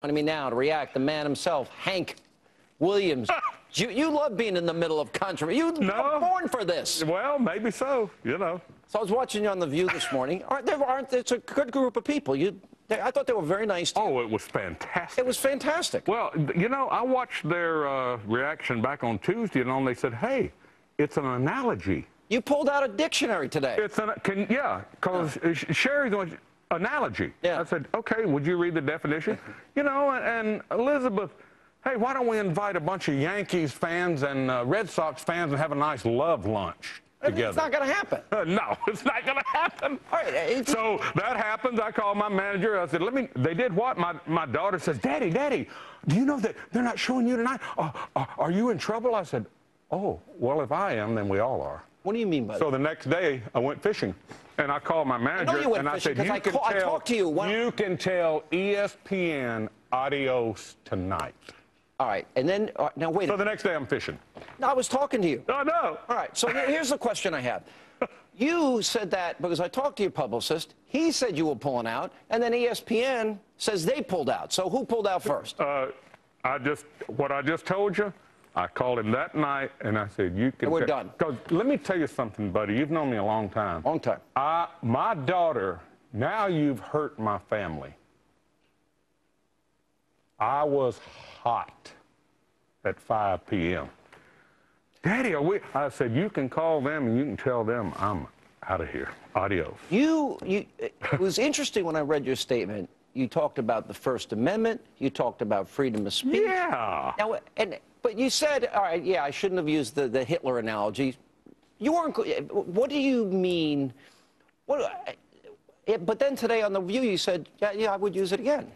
Joining me now to react, the man himself, Hank Williams. You love being in the middle of controversy. You were born for this. Well, maybe so, you know. So I was watching you on The View this morning. It's a good group of people. I thought they were very nice to you. Oh, it was fantastic. It was fantastic. Well, you know, I watched their reaction back on Tuesday, and they said, hey, it's an analogy. You pulled out a dictionary today. Yeah, because Sherry's going, analogy. Yeah. I said, okay, would you read the definition? You know, and Elizabeth, hey, why don't we invite a bunch of Yankees fans and Red Sox fans and have a nice love lunch together? It's not going to happen. No, it's not going to happen. All right, so that happens. I called my manager. I said, they did what? My daughter says, Daddy, do you know that they're not showing you tonight? Are you in trouble? I said, oh, well, if I am, then we all are. What do you mean by that? So the next day, I went fishing, and I called my manager, and I said, I talked to you. You can tell ESPN ADIOS tonight. All right, and then, now wait. So the next day, I'm fishing. No, I was talking to you. Oh, no. All right, so here's the question I have. You said that because I talked to your publicist. He said you were pulling out, and then ESPN says they pulled out. So who pulled out first? What I just told you, I called him that night, and I said, you can... And we're done. Because let me tell you something, buddy. You've known me a long time. Long time. My daughter, now you've hurt my family. I was hot at 5 p.m. Daddy, I said, you can call them and you can tell them I'm out of here. Adios. It was interesting when I read your statement. You talked about the First Amendment. You talked about freedom of speech. Yeah. Now, but you said, all right, yeah, I shouldn't have used the Hitler analogy. You weren't. What do you mean? But then today on The View, you said, yeah, I would use it again.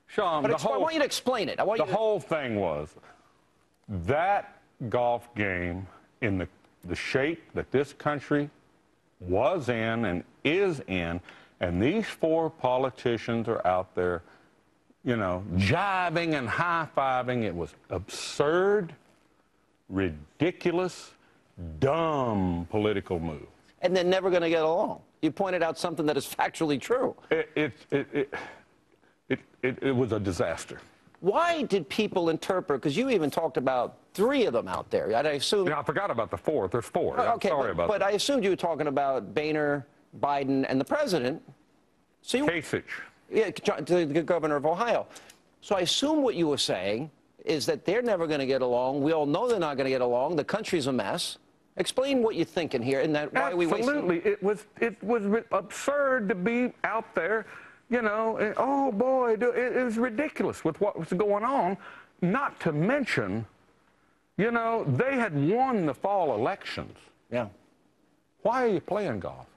Sean, but I want you to explain it. The whole thing was that golf game in the shape that this country was in and is in, and these four politicians are out there, you know, jiving and high-fiving. It was absurd, ridiculous, dumb political move. And they're never going to get along. You pointed out something that is factually true. It was a disaster. Why did people interpret, because you even talked about 3 of them out there. I assume... Yeah, I forgot about the 4th. There's 4. Okay, sorry about that. But I assumed you were talking about Boehner, Biden, and the president. So Kasich. Yeah, the governor of Ohio. So I assume what you were saying is that they're never going to get along. We all know they're not going to get along. The country's a mess. Explain what you're thinking here and that why we wasted... Absolutely. It was absurd to be out there, you know, and, oh, boy, it was ridiculous with what was going on, not to mention, you know, they had won the fall elections. Yeah. Why are you playing golf?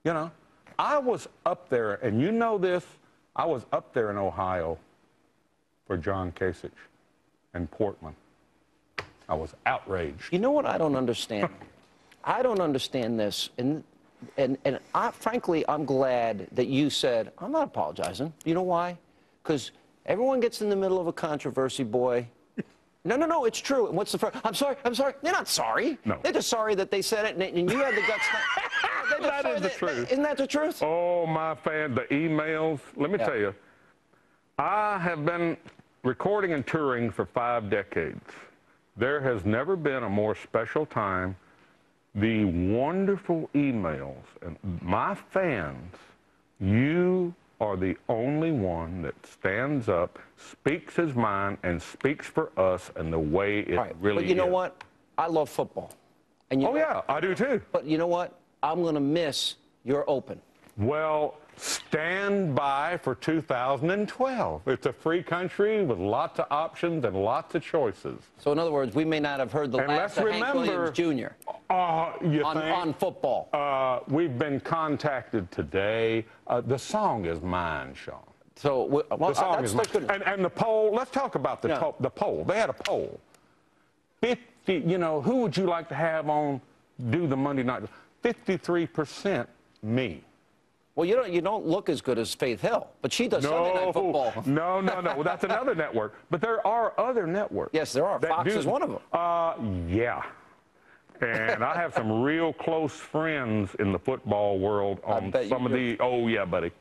You know, I was up there, and you know this, I was up there in Ohio for John Kasich and Portland. I was outraged. You know what I don't understand? I don't understand this, and frankly, I'm glad that you said, I'm not apologizing. You know why? Because everyone gets in the middle of a controversy, boy. No, it's true. And what's the first? I'm sorry. They're not sorry. No. They're just sorry that they said it, and you had the guts. That is the truth. Isn't that the truth? Oh, my fan, the emails. Let me tell you, I have been recording and touring for 5 decades. There has never been a more special time. The wonderful emails, and my fans, you are the only one that stands up, speaks his mind, and speaks for us and the way it really is. But you know what? I love football. And yeah, I do too. But you know what? I'm going to miss your Open. Well, stand by for 2012. It's a free country with lots of options and lots of choices. So in other words, we may not have heard the last of Hank Williams Jr. On football. We've been contacted today. The song is mine, Sean. So the song is mine. And the poll, let's talk about the poll. They had a poll. 50, you know, who would you like to have on do the Monday night? 53% me. Well, you don't look as good as Faith Hill, but she does Sunday Night Football. No. Well, that's another network. But there are other networks. Yes, there are. Fox is one of them. Yeah. And I have some real close friends in the football world on some of the... Oh, yeah, buddy.